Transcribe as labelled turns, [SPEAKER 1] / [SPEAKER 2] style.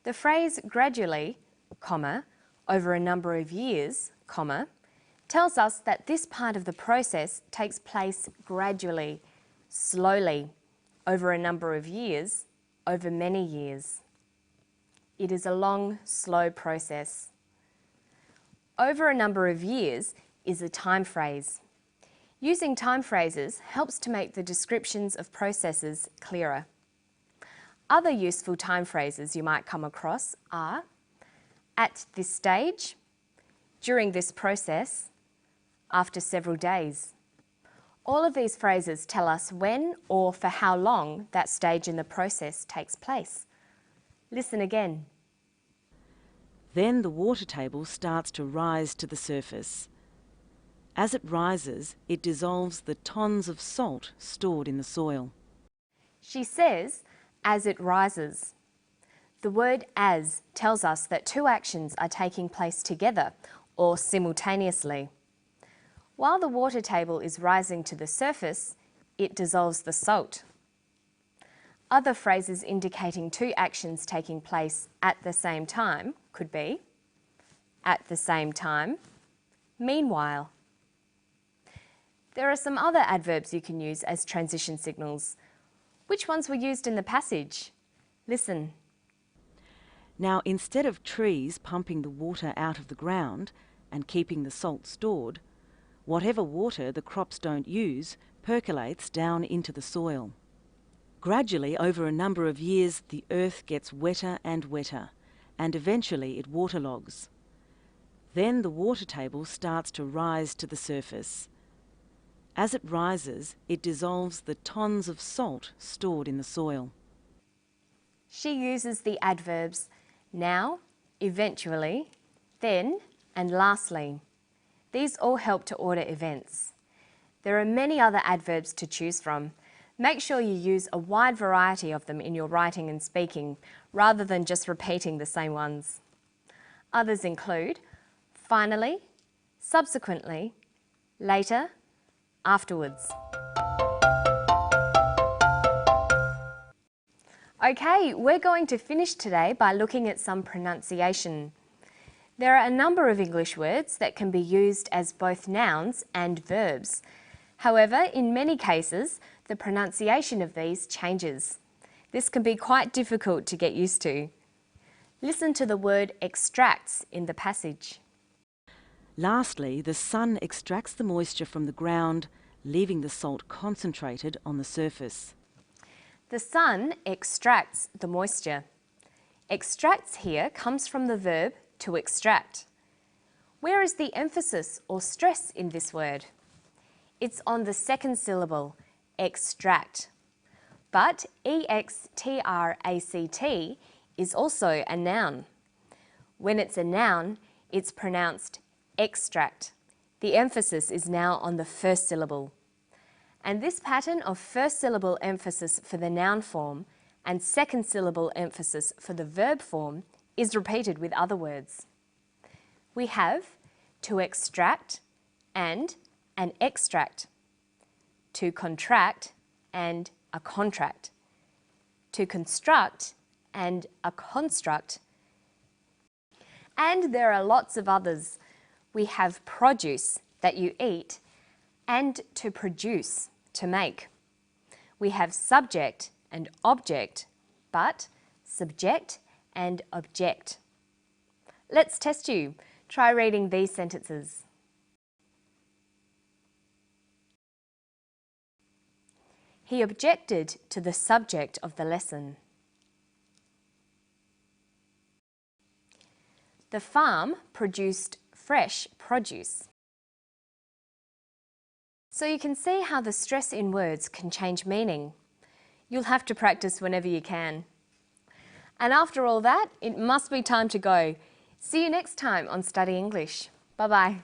[SPEAKER 1] The phrase gradually, comma, over a number of years, comma, tells us that this part of the process takes place gradually, slowly, over a number of years, over many years. It is a long, slow process. Over a number of years is a time phrase. Using time phrases helps to make the descriptions of processes clearer. Other useful time phrases you might come across are at this stage, during this process, after several days. All of these phrases tell us when or for how long that stage in the process takes place. Listen again.
[SPEAKER 2] Then the water table starts to rise to the surface. As it rises, it dissolves the tons of salt stored in the soil.
[SPEAKER 1] She says, as it rises. The word as tells us that two actions are taking place together or simultaneously. While the water table is rising to the surface, it dissolves the salt. Other phrases indicating two actions taking place at the same time could be at the same time, meanwhile. There are some other adverbs you can use as transition signals. Which ones were used in the passage? Listen.
[SPEAKER 2] Now, instead of trees pumping the water out of the ground and keeping the salt stored, whatever water the crops don't use percolates down into the soil. Gradually, over a number of years, the earth gets wetter and wetter, and eventually it waterlogs. Then the water table starts to rise to the surface. As it rises, it dissolves the tons of salt stored in the soil.
[SPEAKER 1] She uses the adverbs now, eventually, then, and lastly. These all help to order events. There are many other adverbs to choose from. Make sure you use a wide variety of them in your writing and speaking, rather than just repeating the same ones. Others include finally, subsequently, later, afterwards. Okay, we're going to finish today by looking at some pronunciation. There are a number of English words that can be used as both nouns and verbs. However, in many cases, the pronunciation of these changes. This can be quite difficult to get used to. Listen to the word extracts in the passage.
[SPEAKER 2] Lastly, the sun extracts the moisture from the ground, leaving the salt concentrated on the surface.
[SPEAKER 1] The sun extracts the moisture. Extracts here comes from the verb to extract. Where is the emphasis or stress in this word? It's on the second syllable, extract. But E-X-T-R-A-C-T is also a noun. When it's a noun, it's pronounced extract. The emphasis is now on the first syllable. And this pattern of first syllable emphasis for the noun form and second syllable emphasis for the verb form is repeated with other words. We have to extract and an extract, to contract and a contract, to construct and a construct. And there are lots of others. We have produce, that you eat, and to produce, to make. We have subject and object, but subject and object. Let's test you. Try reading these sentences. He objected to the subject of the lesson. The farm produced fresh produce. So you can see how the stress in words can change meaning. You'll have to practice whenever you can. And after all that, it must be time to go. See you next time on Study English. Bye-bye.